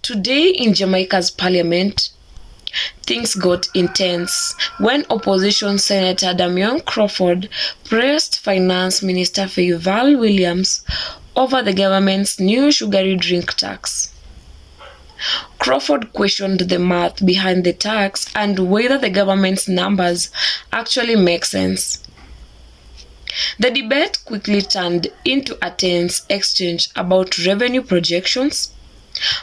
Today in Jamaica's Parliament, things got intense when opposition Senator Damion Crawford pressed Finance Minister Fayval Williams over the government's new sugary drink tax. Crawford questioned the math behind the tax and whether the government's numbers actually make sense. The debate quickly turned into a tense exchange about revenue projections,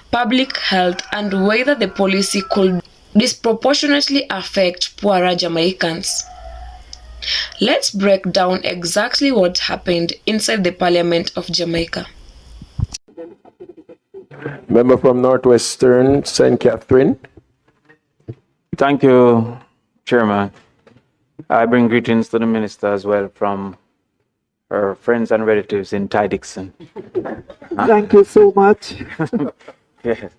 public health, and whether the policy could disproportionately affect poorer Jamaicans. Let's break down exactly what happened inside the Parliament of Jamaica. Member from Northwestern, St. Catherine. Thank you, Chairman. I bring greetings to the Minister as well from her friends and relatives in Ty Dixon. Thank you so much. Yes.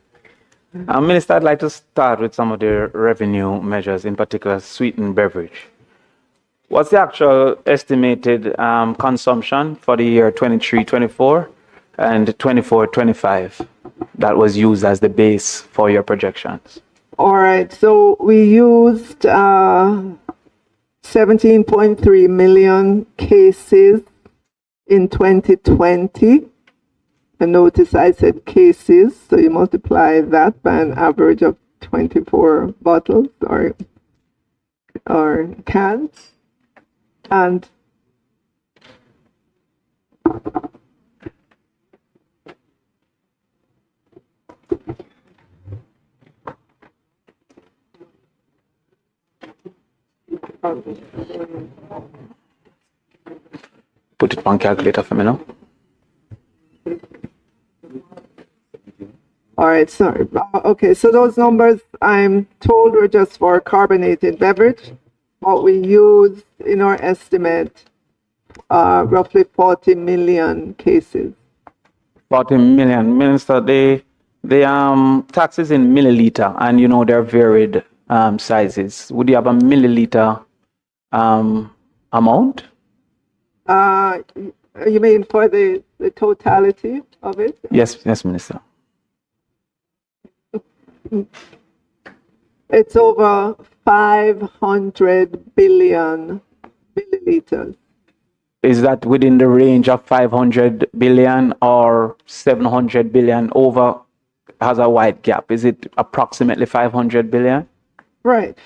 Minister, I'd like to start with some of the revenue measures, in particular sweetened beverage. What's the actual estimated consumption for the year 23-24 and 24-25 that was used as the base for your projections? All right, so we used 17.3 million cases in 2020. And notice I said cases, so you multiply that by an average of 24 bottles or cans. And Put it on calculator for me now. all right, sorry. Okay, so those numbers I'm told were just for carbonated beverage. What we used in our estimate, roughly 40 million cases. 40 million. Minister, the taxes in milliliter, and you know they're varied sizes. Would you have a milliliter amount? You mean for the totality of it? Yes, Minister. It's over 500 billion milliliters. Is that within the range of 500 billion or 700 billion? Over has a wide gap. Is it approximately 500 billion? Right,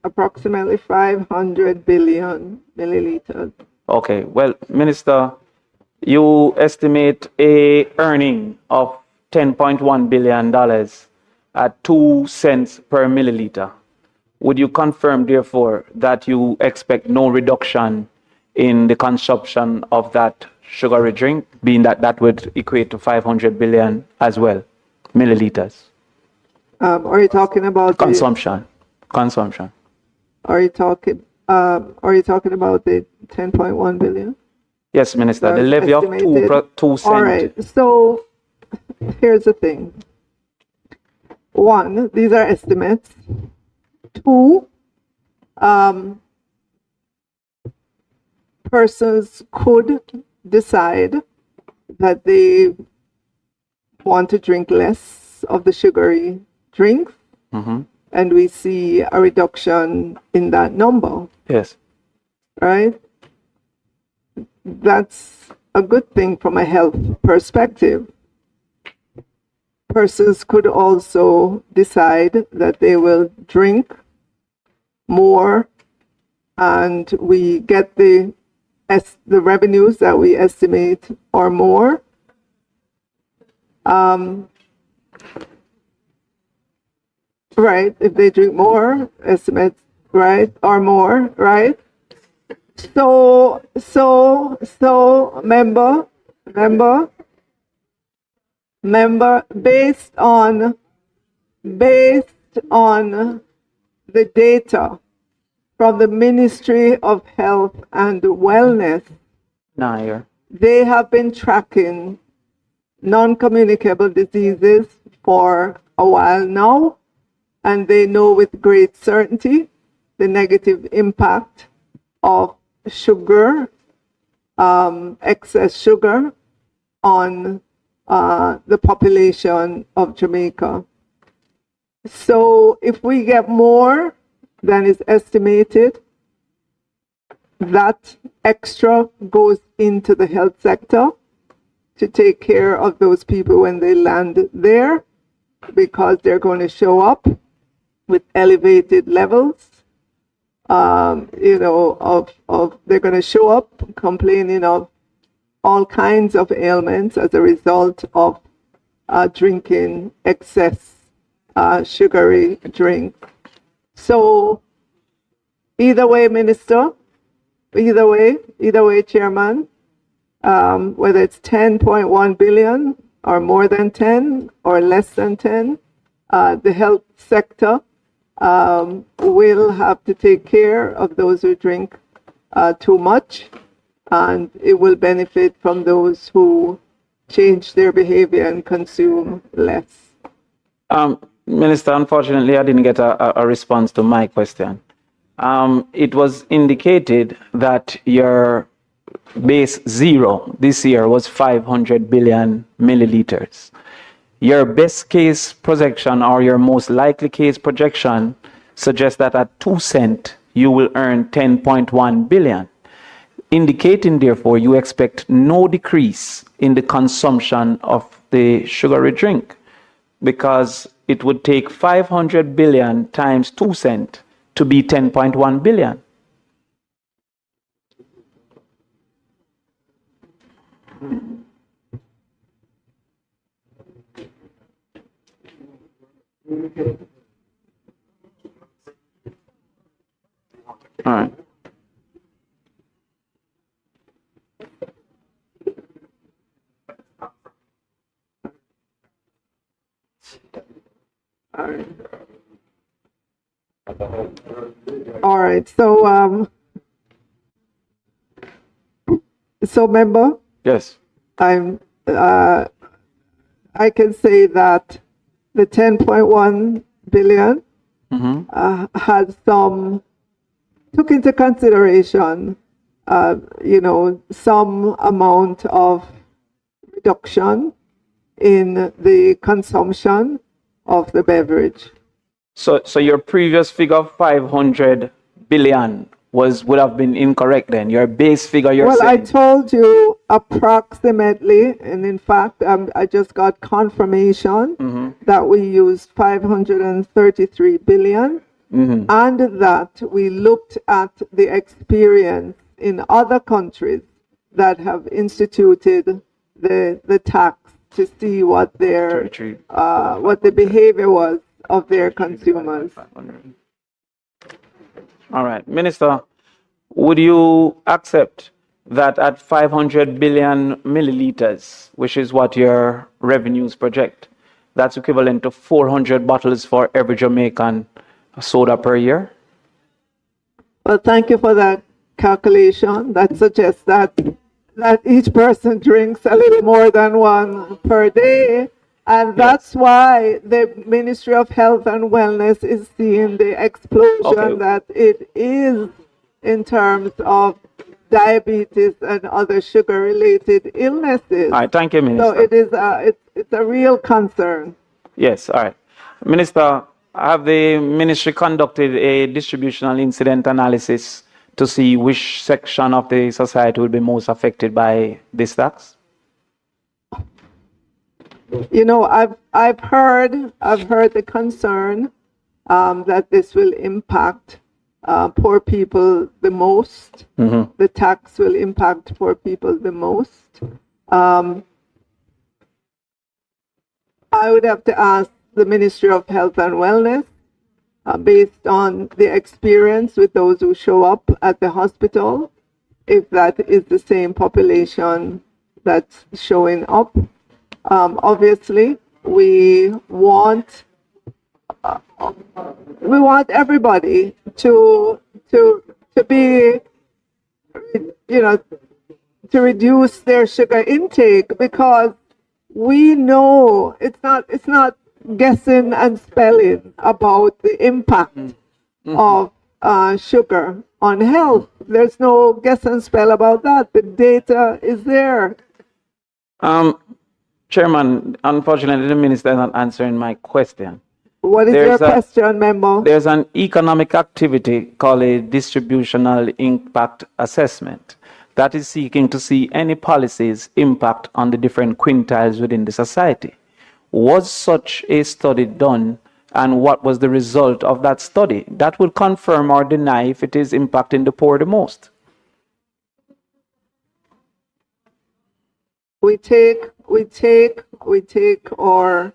approximately 500 billion milliliters. Okay, well, Minister, you estimate a earning of $10.1 billion at 2 cents per milliliter. Would you confirm, therefore, that you expect no reduction in the consumption of that sugary drink, being that that would equate to 500 billion as well, milliliters? Are you talking about Consumption. Are you talking about the 10.1 billion? Yes, Minister. The levy of 2 cents. All right. So here's the thing. One, these are estimates. Two, persons could decide that they want to drink less of the sugary drinks, and we see a reduction in that number. Yes. Right? That's a good thing from a health perspective. Persons could also decide that they will drink more, and we get the revenues that we estimate or more. Right, if they drink more, estimates, right, or more, right? So, member, based on the data from the Ministry of Health and Wellness, they have been tracking non-communicable diseases for a while now, and they know with great certainty the negative impact of sugar, excess sugar, on the population of Jamaica. So if we get more than is estimated, that extra goes into the health sector to take care of those people when they land there, because they're going to show up with elevated levels, they're going to show up complaining of all kinds of ailments as a result of drinking excess sugary drink. So either way, Minister, either way, Chairman, whether it's 10.1 billion or more than 10 or less than 10, the health sector will have to take care of those who drink too much, and it will benefit from those who change their behavior and consume less. Minister, unfortunately, I didn't get a response to my question. It was indicated that your base zero this year was 500 billion milliliters. Your best case projection, or your most likely case projection, suggests that at 2 cents you will earn 10.1 billion, indicating therefore you expect no decrease in the consumption of the sugary drink, because it would take 500 billion times 2 cents to be 10.1 billion. All right. All right. So member, Yes. I can say that the 10.1 billion had took into consideration, some amount of reduction in the consumption of the beverage. So your previous figure of 500 billion would have been incorrect then. Your base figure you're Well, I saying. told you approximately, and in fact, I just got confirmation that we used 533 billion, and that we looked at the experience in other countries that have instituted the tax to see what what the behavior was of their consumers. All right. Minister, would you accept that at 500 billion milliliters, which is what your revenues project, that's equivalent to 400 bottles for every Jamaican soda per year? Well, thank you for that calculation. That suggests that each person drinks a little more than one per day. And that's why the Ministry of Health and Wellness is seeing the explosion that it is in terms of diabetes and other sugar-related illnesses. All right, thank you, Minister. So it is it's a real concern. Yes, all right. Minister, have the ministry conducted a distributional incident analysis to see which section of the society will be most affected by this tax? I've heard the concern that this will impact poor people the most. The tax will impact poor people the most. I would have to ask the Ministry of Health and Wellness, based on the experience with those who show up at the hospital, if that is the same population that's showing up. Obviously, we want everybody to be, to reduce their sugar intake, because we know it's not guessing and spelling about the impact of sugar on health. There's no guess and spell about that. The data is there. Chairman, unfortunately, the minister is not answering my question. What is your question, member? There's an economic activity called a distributional impact assessment that is seeking to see any policies impact on the different quintiles within the society. Was such a study done, and what was the result of that study? That will confirm or deny if it is impacting the poor the most. We take our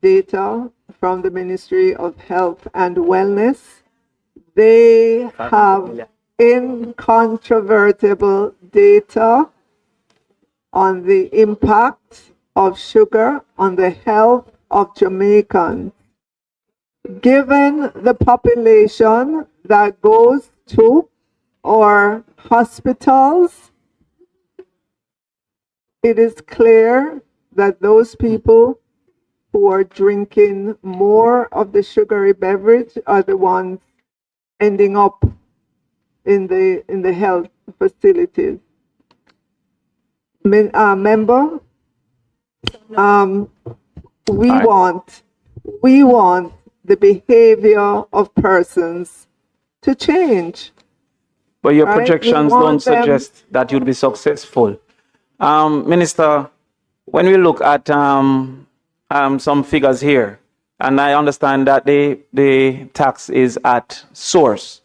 data from the Ministry of Health and Wellness. They have incontrovertible data on the impact of sugar on the health of Jamaicans. Given the population that goes to our hospitals, it is clear that those people who are drinking more of the sugary beverage are the ones ending up in the health facilities. Member, we want the behavior of persons to change. But your projections don't suggest that you'll be successful. Minister, when we look at some figures here, and I understand that the tax is at source.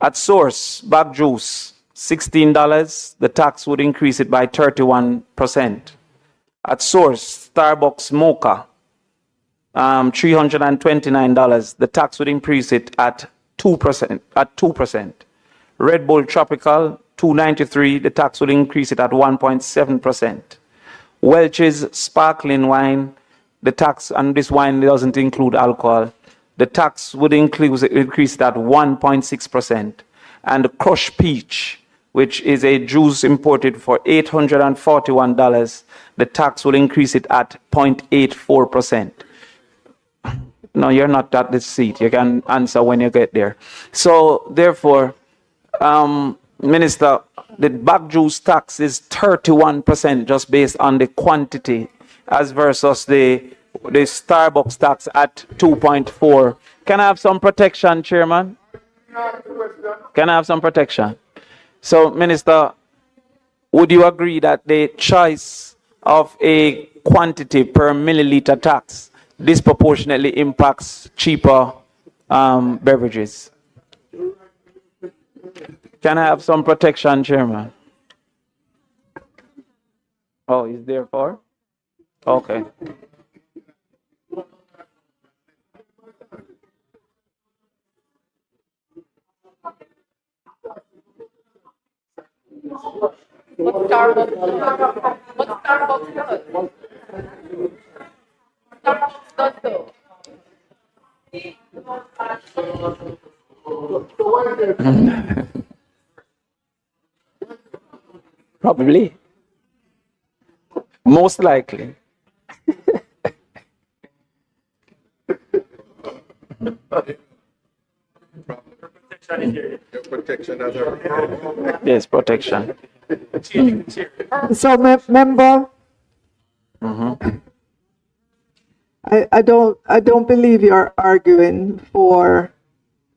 At source, bag juice, $16, the tax would increase it by 31%. At source, Starbucks mocha, $329, the tax would increase it at 2%. Red Bull Tropical, $293, the tax would increase it at 1.7%. Welch's sparkling wine, the tax, and this wine doesn't include alcohol, the tax would increase it at 1.6%. And the Crush Peach, which is a juice imported for $841, the tax will increase it at 0.84%. No, you're not at this seat. You can answer when you get there. So, therefore, Minister, the bag juice tax is 31% just based on the quantity, as versus the Starbucks tax at 2.4. Can I have some protection, Chairman? Can I have some protection? So, Minister, would you agree that the choice of a quantity per milliliter tax disproportionately impacts cheaper beverages? Can I have some protection, Chairman? Oh, is there for? Okay. What Starbucks does? Starbucks does though. Probably. Most likely. Protection as Yes, protection. So, member, I don't believe you're arguing for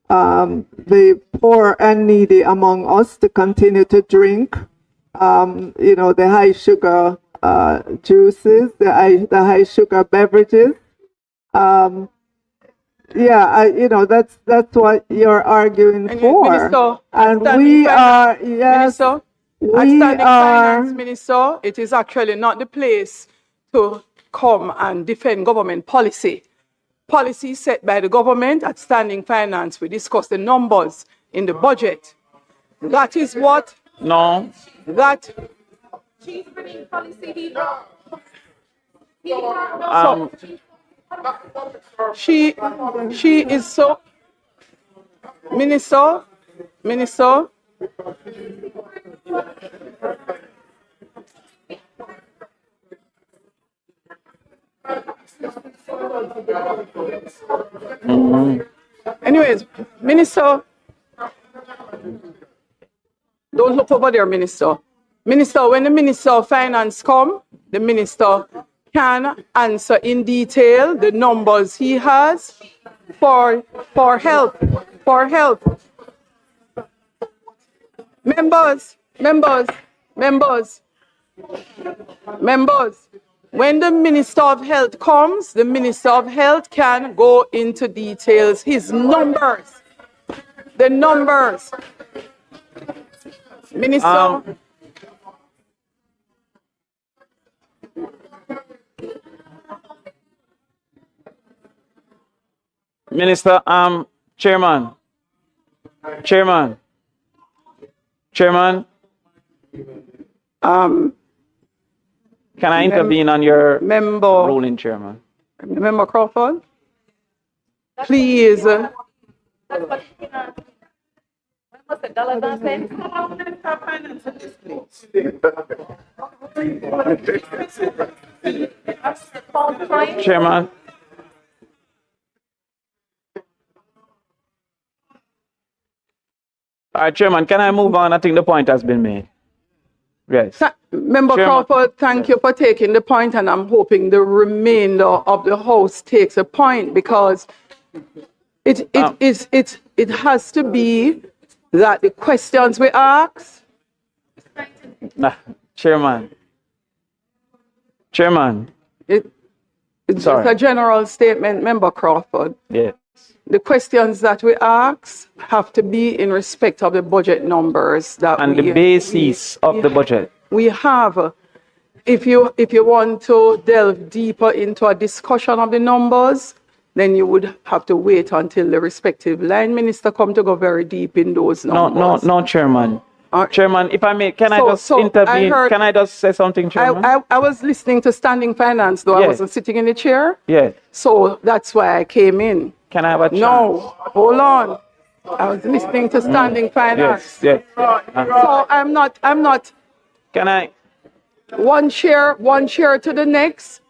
the poor and needy among us to continue to drink, the high sugar juices, the high sugar beverages. That's what you're arguing for. Minister, and we are, yes, Minister, we are. Finance Minister, it is actually not the place to come and defend government policy. Policy set by the government at standing finance. We discuss the numbers in the budget. That is what. No. That. She's bringing policy. She is so. Minister. Anyways, Minister, don't look over there, Minister. Minister, when the Minister of Finance come, the Minister can answer in detail the numbers he has for health. Members, when the Minister of Health comes, the Minister of Health can go into details, his numbers, the numbers. Minister. Minister, Chairman. Can I intervene on your ruling, Chairman? Member Crawford, please. Chairman. All right, Chairman, can I move on? I think the point has been made. Yes. Member Chairman. Crawford, thank you for taking the point, and I'm hoping the remainder of the House takes a point, because it has to be that the questions we ask. Chairman. It's Sorry. just a general statement, Member Crawford. Yes. The questions that we ask have to be in respect of the budget numbers that And the basis of the budget. we have. If you want to delve deeper into a discussion of the numbers, then you would have to wait until the respective line minister come to go very deep in those numbers. No, Chairman. Chairman, if I may, can I just intervene? Can I just say something, Chairman? I was listening to Standing Finance, though. Yes. I wasn't sitting in the chair. Yes. So that's why I came in. Can I have a chance? No, hold on. I was listening to Standing Finance. Yes. So I'm not Can I? one chair to the next.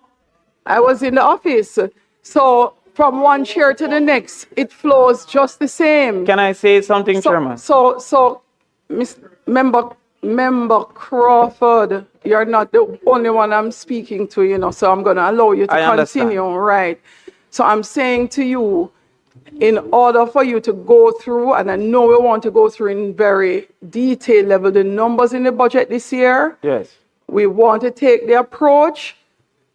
I was in the office. So from one chair to the next, it flows just the same. Can I say something, Chairman? So, Member Crawford, you're not the only one I'm speaking to, you know, so I'm going to allow you to continue, right? So I'm saying to you, in order for you to go through, and I know we want to go through in very detailed level the numbers in the budget this year. Yes. We want to take the approach,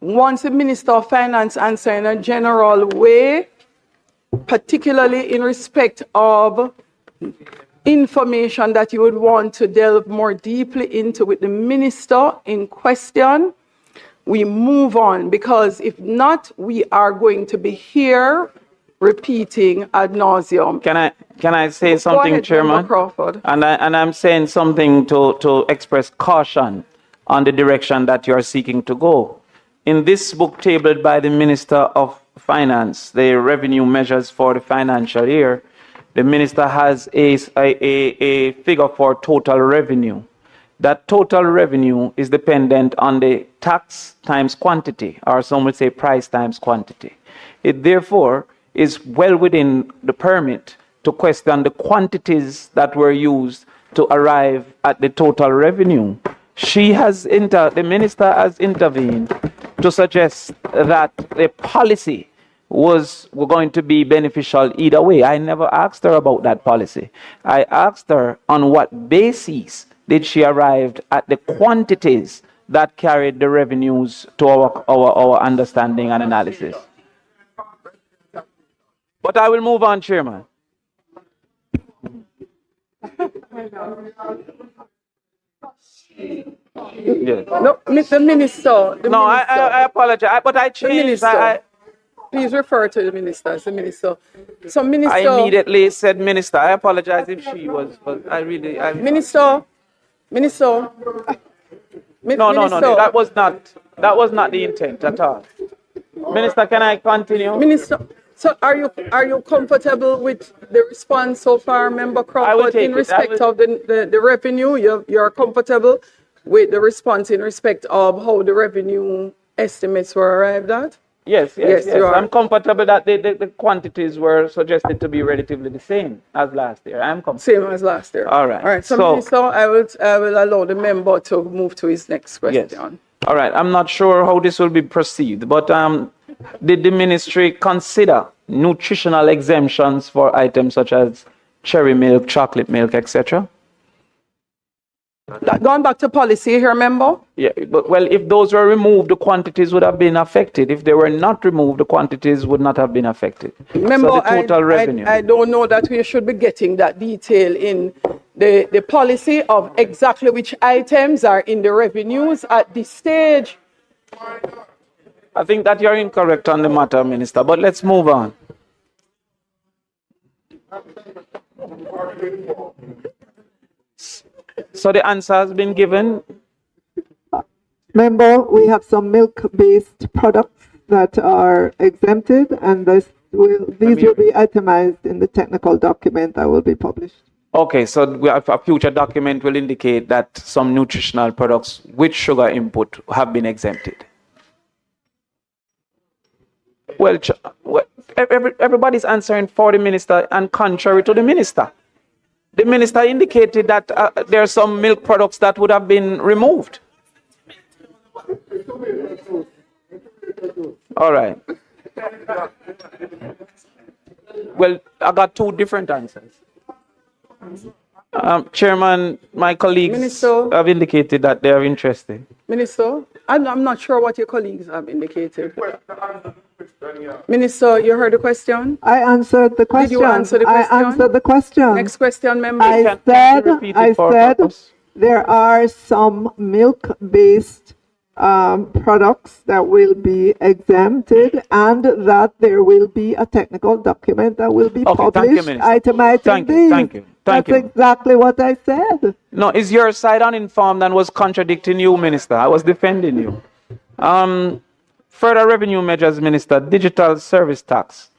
once the Minister of Finance answers in a general way, particularly in respect of information that you would want to delve more deeply into with the minister in question, we move on, because if not, we are going to be here repeating ad nauseum. Can I say something, ahead, Chairman? Member Crawford. And I'm saying something to express caution on the direction that you're seeking to go. In this book tabled by the Minister of Finance, the revenue measures for the financial year, the minister has a figure for total revenue. That total revenue is dependent on the tax times quantity, or some would say price times quantity. It therefore is well within the permit to question the quantities that were used to arrive at the total revenue. The minister has intervened to suggest that the policy was going to be beneficial either way. I never asked her about that policy. I asked her on what basis did she arrive at the quantities that carried the revenues to our understanding and analysis. But I will move on, Chairman. Yes. No, Mr. Minister. I apologize, but I changed. Please refer to the minister as the minister. So, Minister. I immediately said minister. I apologize if she was, but Minister. No. That was not the intent at all. Minister, can I continue? Minister, so are you comfortable with the response so far, Member Crawford, in respect of the revenue? You're comfortable with the response in respect of how the revenue estimates were arrived at? Yes. You are. I'm comfortable that the quantities were suggested to be relatively the same as last year. I'm comfortable. Same as last year. All right. So Minister, I will allow the member to move to his next question. Yes. All right, I'm not sure how this will be perceived, but did the ministry consider nutritional exemptions for items such as cherry milk, chocolate milk, etc.? Going back to policy here, remember? Yeah, but well, if those were removed, the quantities would have been affected. If they were not removed, the quantities would not have been affected. Remember, so the total revenue. I don't know that we should be getting that detail in the policy of exactly which items are in the revenues at this stage. I think that you're incorrect on the matter, Minister, but let's move on. So the answer has been given. Member, we have some milk-based products that are exempted, and these will be itemized in the technical document that will be published. Okay, so a future document will indicate that some nutritional products with sugar input have been exempted. Well, everybody's answering for the minister and contrary to the minister. The minister indicated that there are some milk products that would have been removed. All right. Well, I got two different answers. Chairman, my colleagues Minister, have indicated that they are interested. Minister, I'm not sure what your colleagues have indicated. Minister, you heard the question? I answered the question. Did you answer the question? I answered the question. Next question, member. I said there are some milk-based products that will be exempted, and that there will be a technical document that will be published itemizing these. Thank you. That's exactly what I said. No, is your side uninformed and was contradicting you, Minister? I was defending you. Further revenue measures, Minister, digital service tax.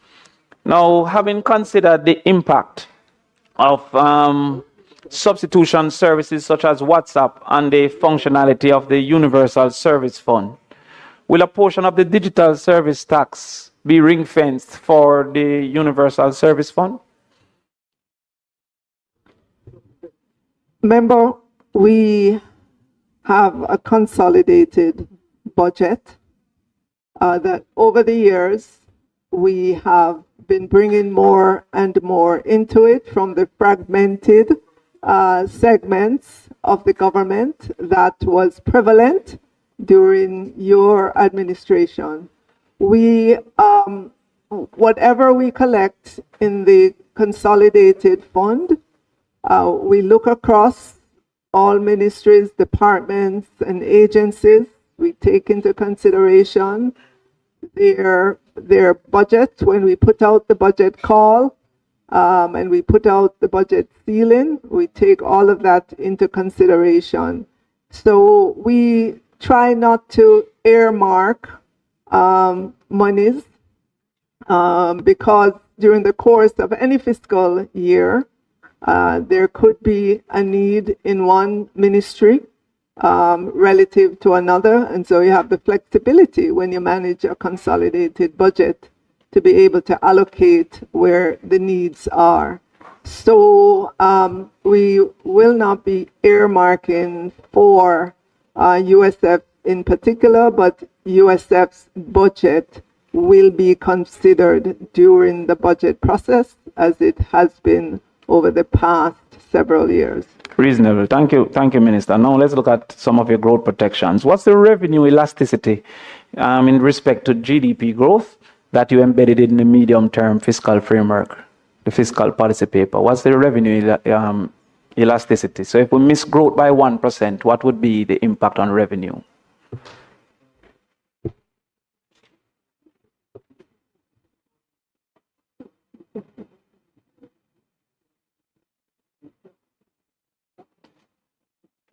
Now, having considered the impact of substitution services such as WhatsApp and the functionality of the Universal Service Fund, will a portion of the digital service tax be ring-fenced for the Universal Service Fund? Member, we have a consolidated budget that over the years we have been bringing more and more into it from the fragmented segments of the government that was prevalent during your administration. We, whatever we collect in the consolidated fund, we look across all ministries, departments, and agencies. We take into consideration their budget when we put out the budget call, and we put out the budget ceiling. We take all of that into consideration. So we try not to earmark monies because during the course of any fiscal year, there could be a need in one ministry relative to another, and so you have the flexibility when you manage a consolidated budget to be able to allocate where the needs are. So we will not be earmarking for USF in particular, but USF's budget will be considered during the budget process as it has been over the past several years. Reasonable. Thank you, Minister. Now let's look at some of your growth protections. What's the revenue elasticity in respect to GDP growth that you embedded in the medium-term fiscal framework, the fiscal policy paper? What's the revenue elasticity? So if we miss growth by 1%, what would be the impact on revenue?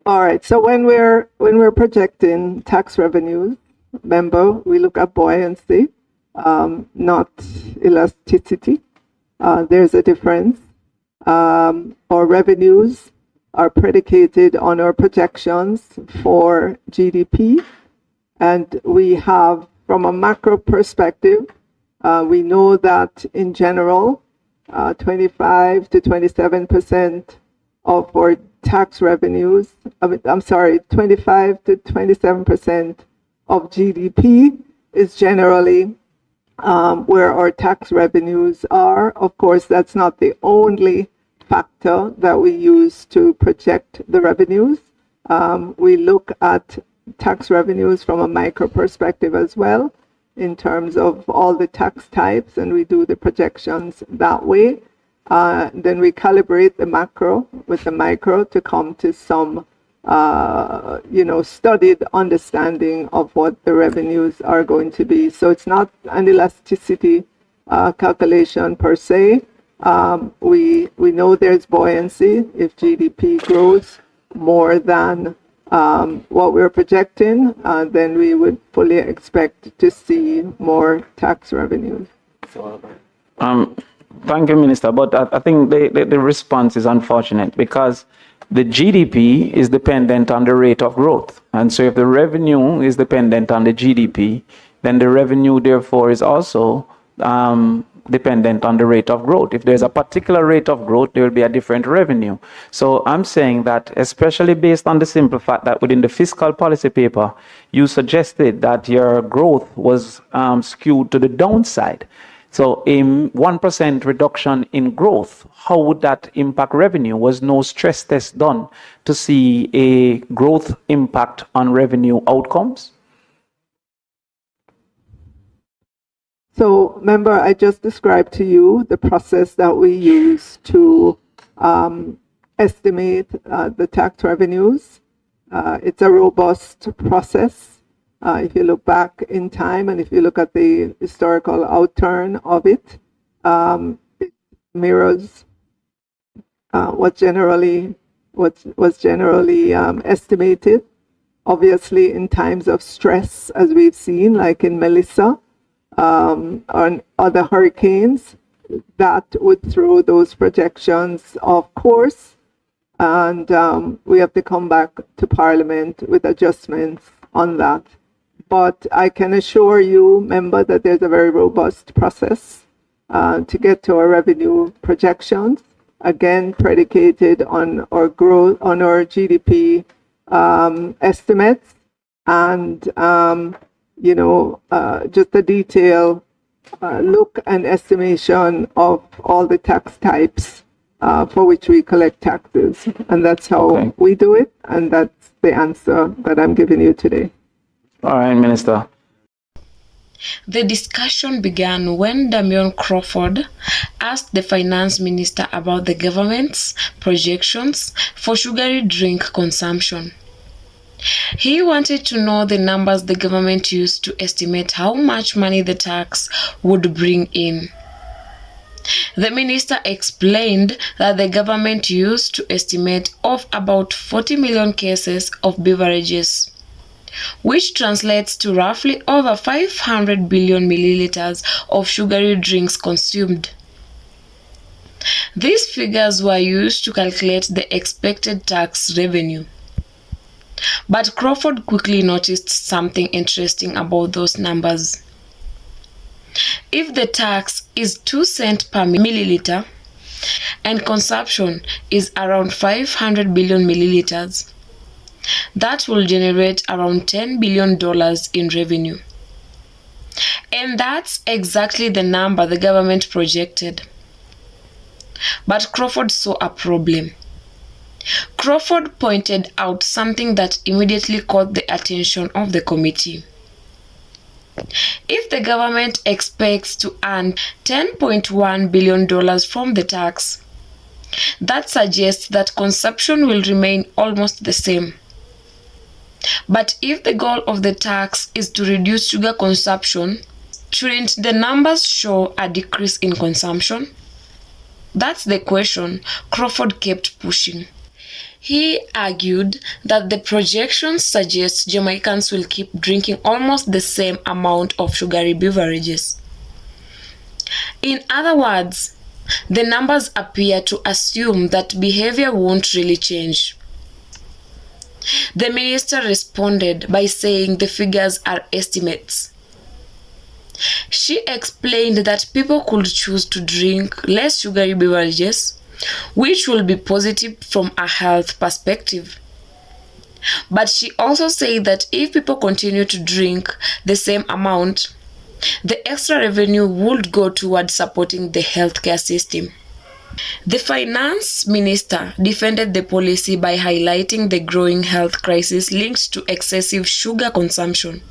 All right. So when we're projecting tax revenues, remember we look at buoyancy, not elasticity. There's a difference. Our revenues are predicated on our projections for GDP, and we have, from a macro perspective, we know that in general, 25 to 27% of our tax revenues, 25 to 27% of GDP is generally where our tax revenues are. Of course, that's not the only factor that we use to project the revenues. We look at tax revenues from a micro perspective as well, in terms of all the tax types, and we do the projections that way. Then we calibrate the macro with the micro to come to some, studied understanding of what the revenues are going to be. So it's not an elasticity calculation per se. We know there's buoyancy if GDP grows more than what we're projecting, then we would fully expect to see more tax revenues. Thank you, Minister. But I think the response is unfortunate because the GDP is dependent on the rate of growth. And so if the revenue is dependent on the GDP, then the revenue, therefore, is also dependent on the rate of growth. If there's a particular rate of growth, there will be a different revenue. So I'm saying that, especially based on the simple fact that within the fiscal policy paper, you suggested that your growth was skewed to the downside. So a 1% reduction in growth, how would that impact revenue? Was no stress test done to see a growth impact on revenue outcomes? So remember, I just described to you the process that we use to estimate the tax revenues. It's a robust process. If you look back in time and if you look at the historical outturn of it, it mirrors what's generally estimated. Obviously, in times of stress, as we've seen, like in Melissa, on other hurricanes, that would throw those projections off course, and we have to come back to Parliament with adjustments on that. But I can assure you, member, that there's a very robust process to get to our revenue projections, again predicated on our growth, on our GDP estimates, and just a detailed look and estimation of all the tax types for which we collect taxes. And that's how we do it, and that's the answer that I'm giving you today. All right, Minister. The discussion began when Damion Crawford asked the Finance Minister about the government's projections for sugary drink consumption. He wanted to know the numbers the government used to estimate how much money the tax would bring in. The minister explained that the government used to estimate of about 40 million cases of beverages, which translates to roughly over 500 billion milliliters of sugary drinks consumed. These figures were used to calculate the expected tax revenue. But Crawford quickly noticed something interesting about those numbers. If the tax is 2 cents per milliliter and consumption is around 500 billion milliliters, that will generate around $10 billion in revenue. And that's exactly the number the government projected. But Crawford saw a problem. Crawford pointed out something that immediately caught the attention of the committee. If the government expects to earn $10.1 billion from the tax, that suggests that consumption will remain almost the same. But if the goal of the tax is to reduce sugar consumption, shouldn't the numbers show a decrease in consumption? That's the question Crawford kept pushing. He argued that the projections suggest Jamaicans will keep drinking almost the same amount of sugary beverages. In other words, the numbers appear to assume that behavior won't really change. The minister responded by saying the figures are estimates. She explained that people could choose to drink less sugary beverages which will be positive from a health perspective. But she also said that if people continue to drink the same amount, the extra revenue would go towards supporting the healthcare system. The finance minister defended the policy by highlighting the growing health crisis linked to excessive sugar consumption.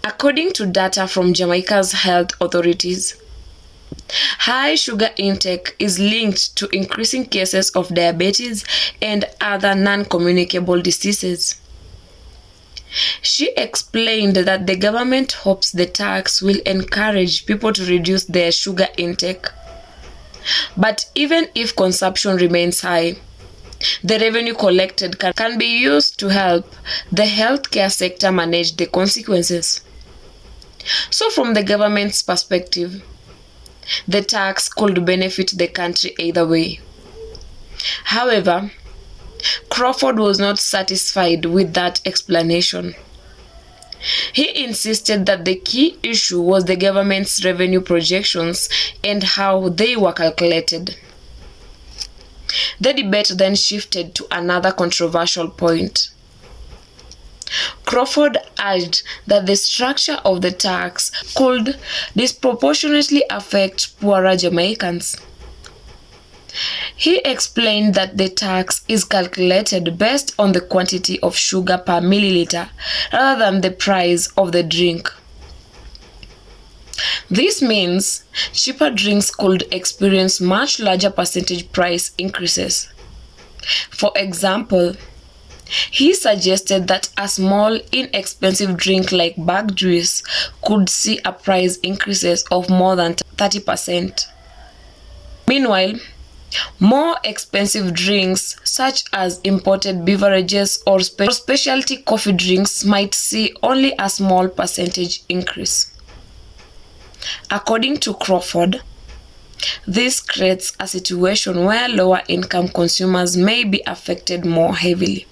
According to data from Jamaica's health authorities, high sugar intake is linked to increasing cases of diabetes and other non-communicable diseases. She explained that the government hopes the tax will encourage people to reduce their sugar intake. But even if consumption remains high, the revenue collected can be used to help the healthcare sector manage the consequences. So from the government's perspective, the tax could benefit the country either way. However, Crawford was not satisfied with that explanation. He insisted that the key issue was the government's revenue projections and how they were calculated. The debate then shifted to another controversial point. Crawford urged that the structure of the tax could disproportionately affect poorer Jamaicans. He explained that the tax is calculated based on the quantity of sugar per milliliter rather than the price of the drink. This means cheaper drinks could experience much larger percentage price increases. For example, he suggested that a small, inexpensive drink like bag juice could see a price increases of more than 30%. Meanwhile, more expensive drinks such as imported beverages or specialty coffee drinks might see only a small percentage increase. According to Crawford, this creates a situation where lower income consumers may be affected more heavily.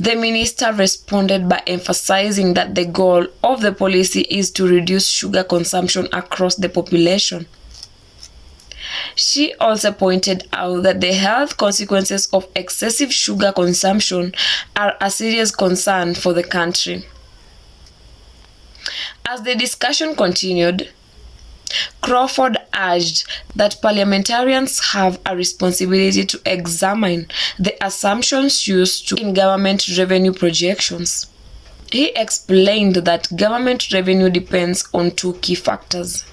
The minister responded by emphasizing that the goal of the policy is to reduce sugar consumption across the population. She also pointed out that the health consequences of excessive sugar consumption are a serious concern for the country. As the discussion continued, Crawford urged that parliamentarians have a responsibility to examine the assumptions used in government revenue projections. He explained that government revenue depends on two key factors: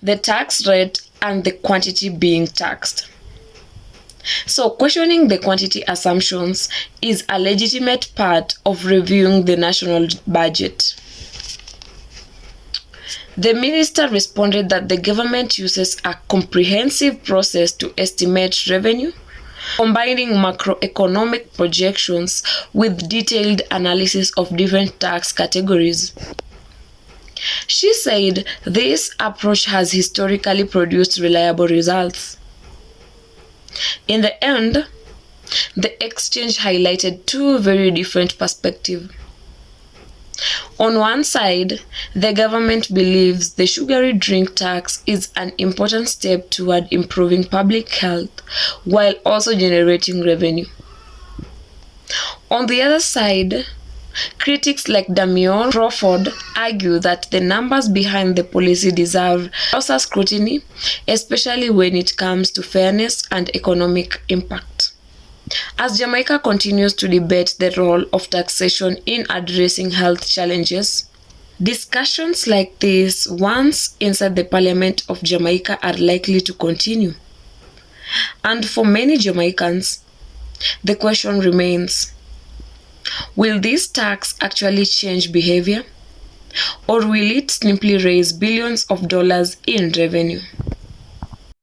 the tax rate and the quantity being taxed. So questioning the quantity assumptions is a legitimate part of reviewing the national budget. The minister responded that the government uses a comprehensive process to estimate revenue, combining macroeconomic projections with detailed analysis of different tax categories. She said this approach has historically produced reliable results. In the end, the exchange highlighted two very different perspectives. On one side, the government believes the sugary drink tax is an important step toward improving public health while also generating revenue. On the other side, critics like Damion Crawford argue that the numbers behind the policy deserve closer scrutiny, especially when it comes to fairness and economic impact. As Jamaica continues to debate the role of taxation in addressing health challenges, discussions like this once inside the Parliament of Jamaica are likely to continue. And for many Jamaicans, the question remains: will this tax actually change behavior, or will it simply raise billions of dollars in revenue?